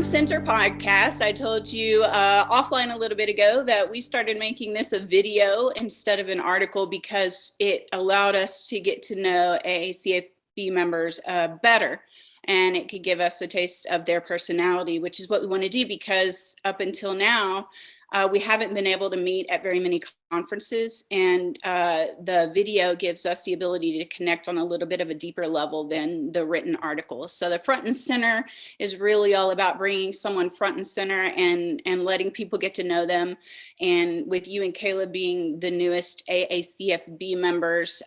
and Center podcast. I told you offline a little bit ago that we started making this a video instead of an article because it allowed us to get to know AACFB members better. And it could give us a taste of their personality, which is what we want to do, because up until now, we haven't been able to meet at very many conferences, and the video gives us the ability to connect on a little bit of a deeper level than the written articles. So the front and center is really all about bringing someone front and center and letting people get to know them. And with you and Kayla being the newest AACFB members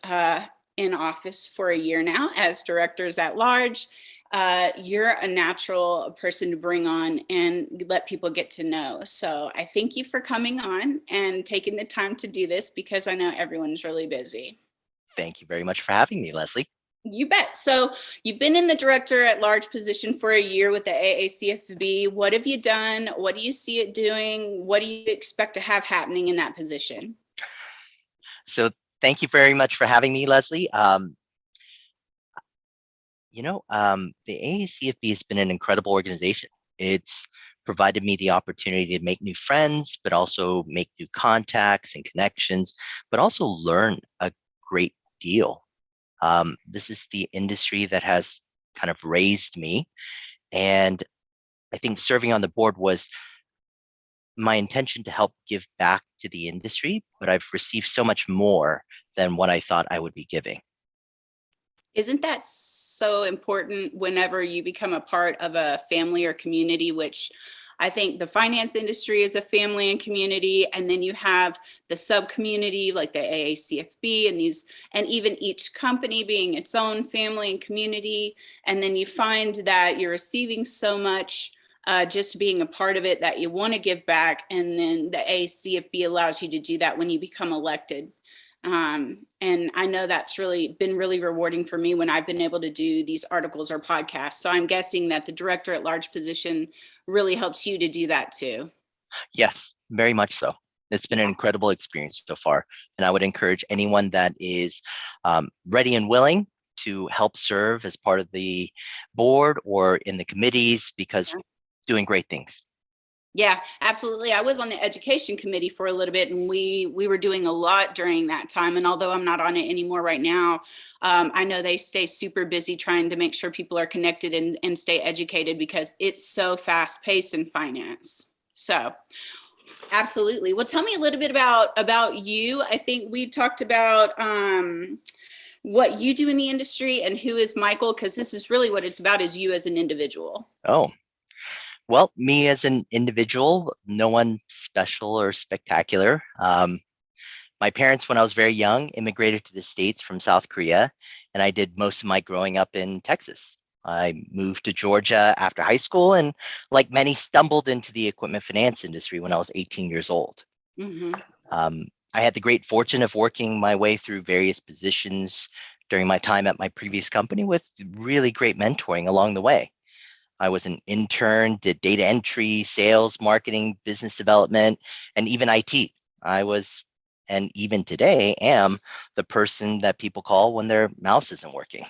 in office for a year now as directors at large, you're a natural person to bring on and let people get to know. So I thank you for coming on and taking the time to do this, because I know everyone's really busy. Thank you very much for having me, Leslie. You bet. So you've been in the director at large position for a year with the AACFB. What have you done? What do you see it doing? What do you expect to have happening in that position? So thank you very much for having me, Leslie. The AACFB has been an incredible organization. It's provided me the opportunity to make new friends, but also make new contacts and connections, but also learn a great deal. This is the industry that has kind of raised me. And I think serving on the board was my intention to help give back to the industry, but I've received so much more than what I thought I would be giving. Isn't that so important whenever you become a part of a family or community, which I think the finance industry is a family and community, and then you have the sub community like the AACFB and even each company being its own family and community. And then you find that you're receiving so much just being a part of it that you want to give back. And then the AACFB allows you to do that when you become elected. And I know that's been really rewarding for me when I've been able to do these articles or podcasts. So I'm guessing that the director at large position really helps you to do that too. Yes, very much so. It's been an incredible experience so far. And I would encourage anyone that is ready and willing to help serve as part of the board or in the committees, because doing great things. Yeah, absolutely. I was on the education committee for a little bit, and we were doing a lot during that time. And although I'm not on it anymore right now, I know they stay super busy trying to make sure people are connected and stay educated, because it's so fast paced in finance. So absolutely. Well, tell me a little bit about you. I think we talked about what you do in the industry and who is Michael, because this is really what it's about, is you as an individual. Oh. Well, me as an individual, no one special or spectacular. My parents, when I was very young, immigrated to the States from South Korea, and I did most of my growing up in Texas. I moved to Georgia after high school, and like many, stumbled into the equipment finance industry when I was 18 years old. Mm-hmm. I had the great fortune of working my way through various positions during my time at my previous company, with really great mentoring along the way. I was an intern, did data entry, sales, marketing, business development, and even IT. I was, and even today am, the person that people call when their mouse isn't working.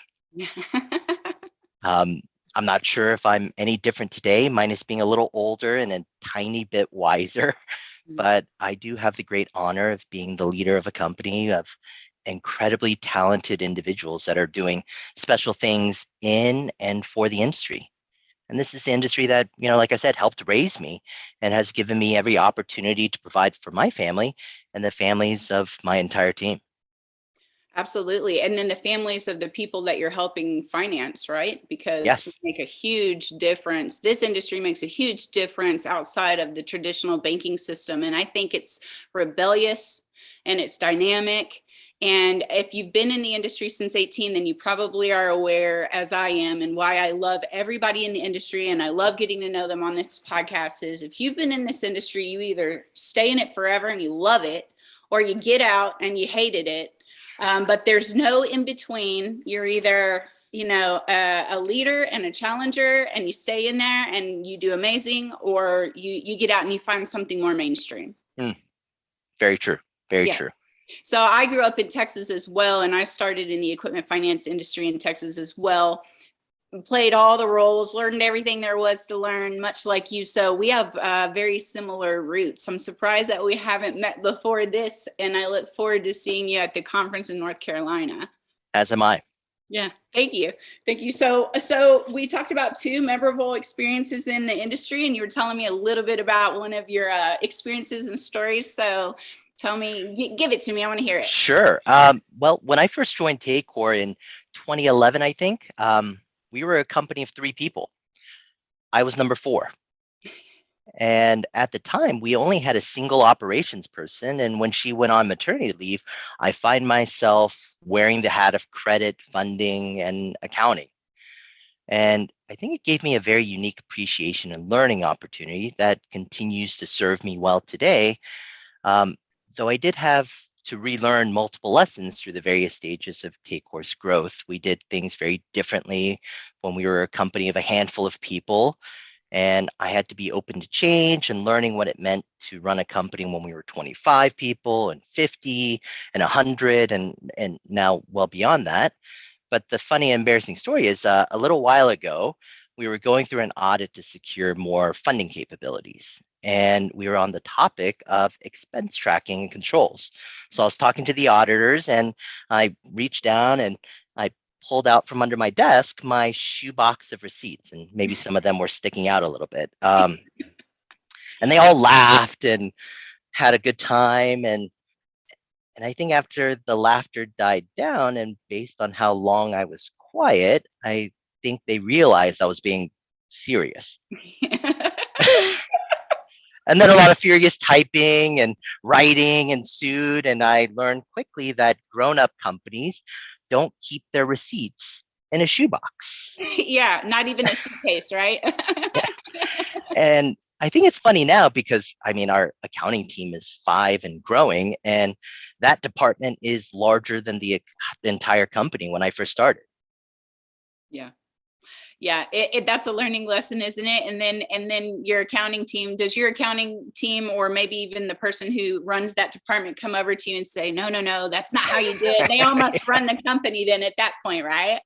I'm not sure if I'm any different today, minus being a little older and a tiny bit wiser, but I do have the great honor of being the leader of a company of incredibly talented individuals that are doing special things in and for the industry. And this is the industry that, like I said, helped raise me and has given me every opportunity to provide for my family and the families of my entire team. Absolutely. And then the families of the people that you're helping finance, right? Because Yes. we make a huge difference. This industry makes a huge difference outside of the traditional banking system. And I think it's rebellious and it's dynamic. And if you've been in the industry since 18, then you probably are aware, as I am, and why I love everybody in the industry and I love getting to know them on this podcast, is if you've been in this industry, you either stay in it forever and you love it, or you get out and you hated it. But there's no in between. You're either, a leader and a challenger, and you stay in there and you do amazing, or you get out and you find something more mainstream. Very true. Very true. So I grew up in Texas as well, and I started in the equipment finance industry in Texas as well. played all the roles, learned everything there was to learn, much like you. So we have very similar roots. I'm surprised that we haven't met before this, and I look forward to seeing you at the conference in North Carolina. As am I. Yeah, thank you. Thank you. So we talked about 2 memorable experiences in the industry, and you were telling me a little bit about one of your experiences and stories. So tell me, give it to me. I want to hear it. Sure. Well, when I first joined Taycor in 2011, I think, we were a company of 3 people. I was number 4. And at the time, we only had a single operations person. And when she went on maternity leave, I find myself wearing the hat of credit, funding, and accounting. And I think it gave me a very unique appreciation and learning opportunity that continues to serve me well today. Um, though I did have to relearn multiple lessons through the various stages of Taycor's growth. We did things very differently when we were a company of a handful of people. And I had to be open to change and learning what it meant to run a company when we were 25 people and 50 and 100 and now well beyond that. But the funny and embarrassing story is a little while ago, we were going through an audit to secure more funding capabilities. And we were on the topic of expense tracking and controls. So I was talking to the auditors and I reached down and I pulled out from under my desk my shoebox of receipts, and maybe some of them were sticking out a little bit. And they all laughed and had a good time. And I think after the laughter died down, and based on how long I was quiet, I think they realized I was being serious. And then a lot of furious typing and writing ensued. And I learned quickly that grown-up companies don't keep their receipts in a shoebox. Yeah, not even a suitcase, right? Yeah. And I think it's funny now because I mean, our accounting team is 5 and growing, and that department is larger than the entire company when I first started. Yeah. Yeah, that's a learning lesson, isn't it? And then your accounting team, does your accounting team or maybe even the person who runs that department come over to you and say, no, no, no, that's not how you do it. They almost run the company then at that point, right?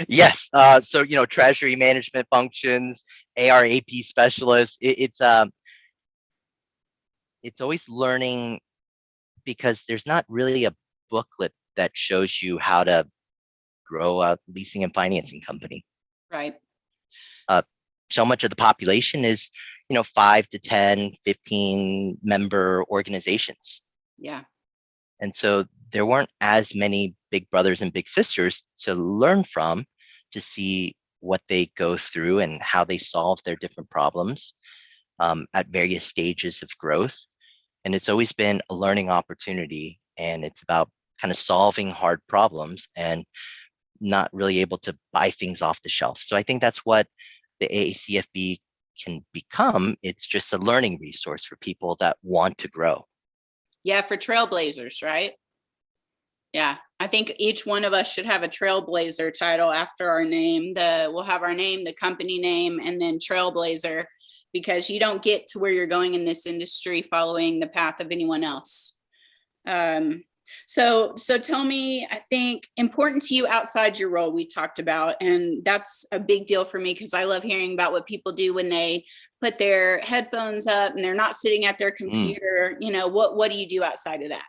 Yes. So, treasury management functions, ARAP specialists, it's always learning because there's not really a booklet that shows you how to grow a leasing and financing company. Right. So much of the population is, 5 to 10, 15 member organizations. Yeah. And so there weren't as many big brothers and big sisters to learn from to see what they go through and how they solve their different problems at various stages of growth. And it's always been a learning opportunity. And it's about kind of solving hard problems and not really able to buy things off the shelf. So I think that's what the AACFB can become. It's just a learning resource for people that want to grow. Yeah, for trailblazers, right? Yeah, I think each one of us should have a trailblazer title after our name. We'll have our name, the company name, and then trailblazer, because you don't get to where you're going in this industry following the path of anyone else. So tell me, I think important to you outside your role we talked about, and that's a big deal for me because I love hearing about what people do when they put their headphones up and they're not sitting at their computer. What do you do outside of that?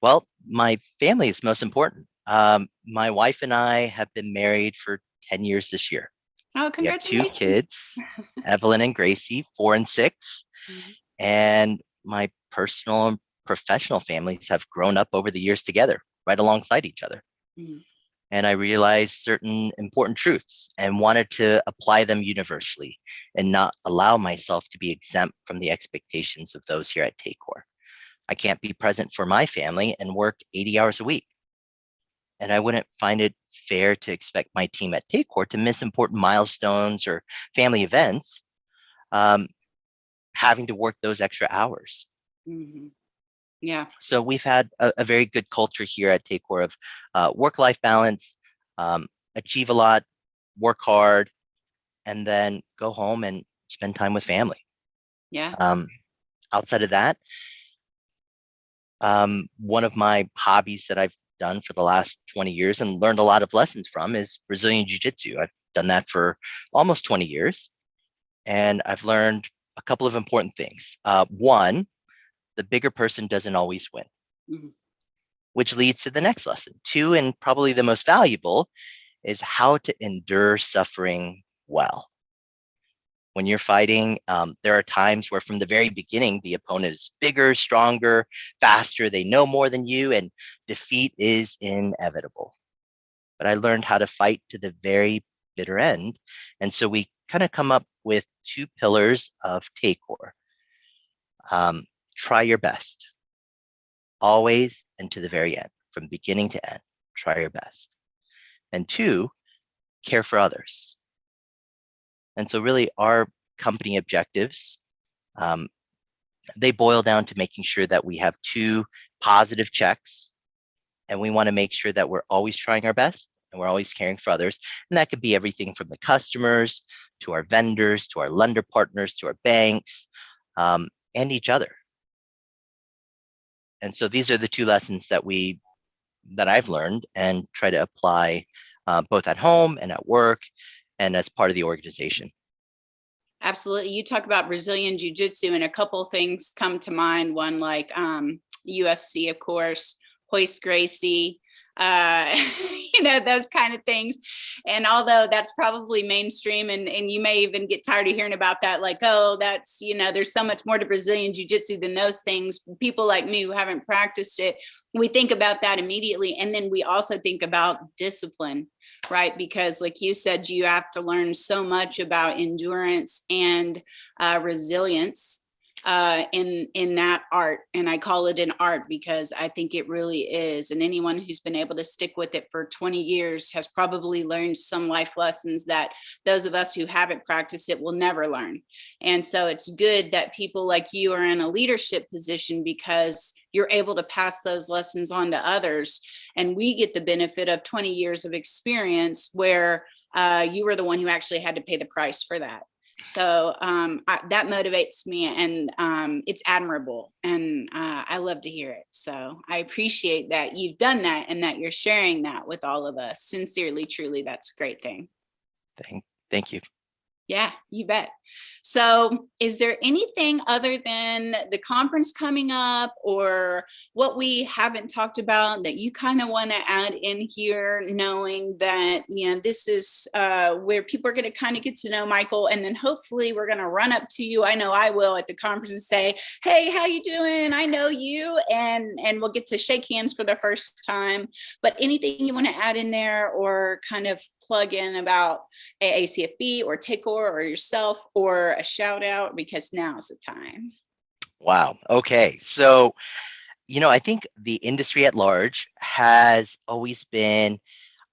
Well, my family is most important. My wife and I have been married for 10 years this year. Oh, We have 2 congratulations. kids, Evelyn and Gracie, 4 and 6. And my personal and professional families have grown up over the years together, right alongside each other. And I realized certain important truths and wanted to apply them universally and not allow myself to be exempt from the expectations of those here at Taycor. I can't be present for my family and work 80 hours a week. And I wouldn't find it fair to expect my team at Taycor to miss important milestones or family events, having to work those extra hours. Yeah. So we've had a very good culture here at Taycor of work-life balance, achieve a lot, work hard, and then go home and spend time with family. Yeah. Outside of that, one of my hobbies that I've done for the last 20 years and learned a lot of lessons from is Brazilian Jiu-Jitsu. I've done that for almost 20 years. And I've learned a couple of important things. One, the bigger person doesn't always win, Mm-hmm. which leads to the next lesson. Two, and probably the most valuable, is how to endure suffering well. When you're fighting, there are times where from the very beginning, the opponent is bigger, stronger, faster, they know more than you, and defeat is inevitable. But I learned how to fight to the very bitter end. And so we kind of come up with two pillars of Taycor. Try your best, always and to the very end, from beginning to end, try your best. And two, care for others. And so really our company objectives, they boil down to making sure that we have two positive checks, and we want to make sure that we're always trying our best and we're always caring for others. And that could be everything from the customers to our vendors, to our lender partners, to our banks, and each other. And so these are the two lessons that I've learned and try to apply both at home and at work and as part of the organization. Absolutely. You talk about Brazilian Jiu-Jitsu, and a couple of things come to mind. One, like UFC, of course, Hoist Gracie, those kind of things. And although that's probably mainstream, and you may even get tired of hearing about that, like, oh, that's, there's so much more to Brazilian Jiu-Jitsu than those things. People like me who haven't practiced it, we think about that immediately. And then we also think about discipline, right? Because like you said, you have to learn so much about endurance and resilience in that art. And I call it an art because I think it really is. And anyone who's been able to stick with it for 20 years has probably learned some life lessons that those of us who haven't practiced it will never learn. And so it's good that people like you are in a leadership position, because you're able to pass those lessons on to others. And we get the benefit of 20 years of experience where you were the one who actually had to pay the price for that. So that motivates me, and it's admirable, and I love to hear it. So I appreciate that you've done that and that you're sharing that with all of us. Sincerely, truly, that's a great thing. Thank you. Yeah, you bet. So is there anything other than the conference coming up or what we haven't talked about that you kind of want to add in here, knowing that, this is where people are going to kind of get to know Michael, and then hopefully we're going to run up to you. I know I will at the conference and say, hey, how you doing? I know you, and we'll get to shake hands for the first time. But anything you want to add in there or kind of plug in about AACFB or Taycor or yourself, or a shout out, because now's the time. Wow. Okay. So, I think the industry at large has always been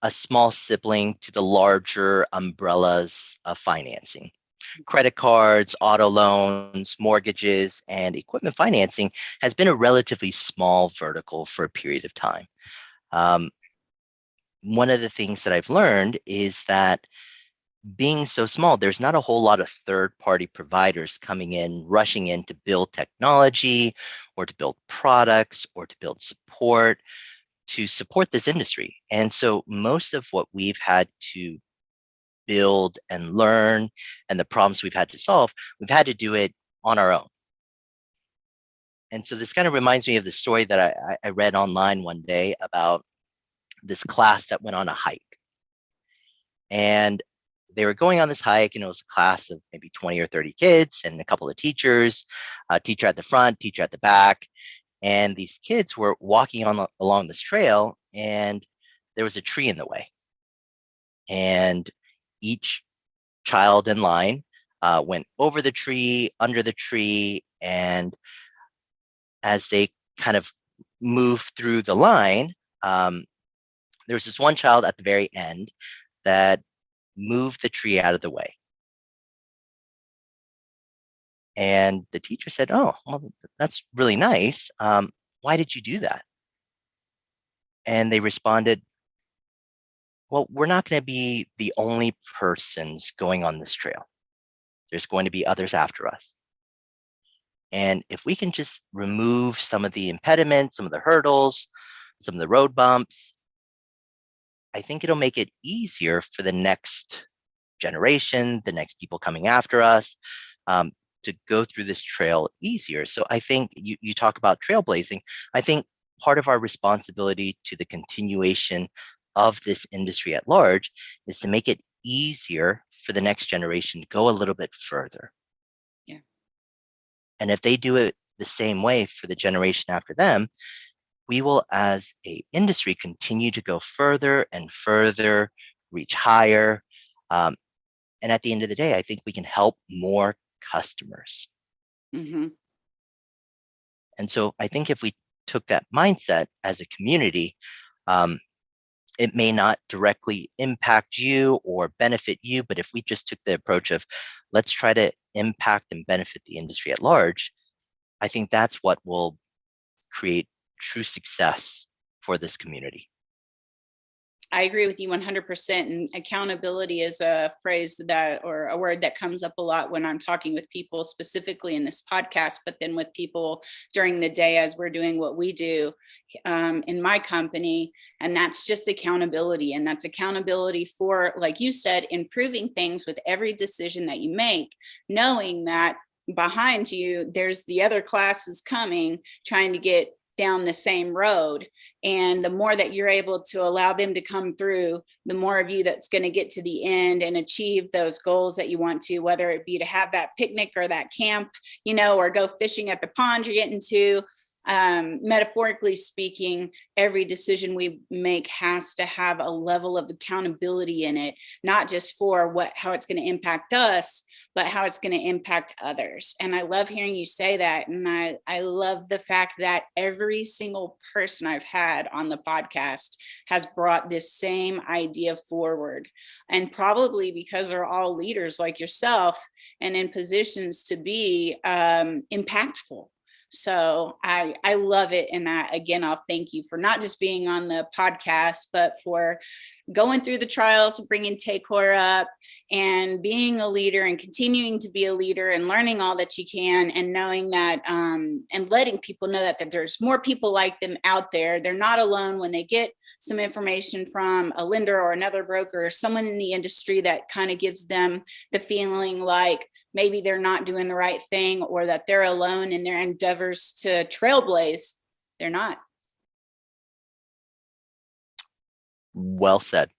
a small sibling to the larger umbrellas of financing. Credit cards, auto loans, mortgages, and equipment financing has been a relatively small vertical for a period of time. One of the things that I've learned is that being so small, there's not a whole lot of third-party providers coming in, rushing in to build technology or to build products or to build support to support this industry. And so most of what we've had to build and learn and the problems we've had to solve, we've had to do it on our own. And so this kind of reminds me of the story that I read online one day about this class that went on a hike. And they were going on this hike, and it was a class of maybe 20 or 30 kids and a couple of teachers, a teacher at the front, teacher at the back. And these kids were walking along this trail, and there was a tree in the way. And each child in line went over the tree, under the tree, and as they kind of moved through the line, there was this one child at the very end that moved the tree out of the way. And the teacher said, oh, well, that's really nice. Why did you do that? And they responded, well, we're not going to be the only persons going on this trail. There's going to be others after us. And if we can just remove some of the impediments, some of the hurdles, some of the road bumps, I think it'll make it easier for the next generation, the next people coming after us, to go through this trail easier. So I think you talk about trailblazing. I think part of our responsibility to the continuation of this industry at large is to make it easier for the next generation to go a little bit further. Yeah. And if they do it the same way for the generation after them, we will, as a industry, continue to go further and further, reach higher. And at the end of the day, I think we can help more customers. Mm-hmm. And so I think if we took that mindset as a community, it may not directly impact you or benefit you, but if we just took the approach of let's try to impact and benefit the industry at large, I think that's what will create true success for this community. I agree with you 100%. And accountability is a phrase that, or a word that comes up a lot when I'm talking with people, specifically in this podcast, but then with people during the day as we're doing what we do in my company. And that's just accountability. And that's accountability for, like you said, improving things with every decision that you make, knowing that behind you, there's the other classes coming, trying to get down the same road. And the more that you're able to allow them to come through, the more of you that's going to get to the end and achieve those goals that you want to, whether it be to have that picnic or that camp, or go fishing at the pond you're getting to. Metaphorically speaking, every decision we make has to have a level of accountability in it, not just for how it's going to impact us, but how it's going to impact others. And I love hearing you say that. And I love the fact that every single person I've had on the podcast has brought this same idea forward. And probably because they're all leaders like yourself and in positions to be impactful. So I love it. And again, I'll thank you for not just being on the podcast, but for going through the trials, bringing Taycor up and being a leader and continuing to be a leader and learning all that you can, and knowing that and letting people know that there's more people like them out there. They're not alone when they get some information from a lender or another broker or someone in the industry that kind of gives them the feeling like maybe they're not doing the right thing or that they're alone in their endeavors to trailblaze. They're not. Well said.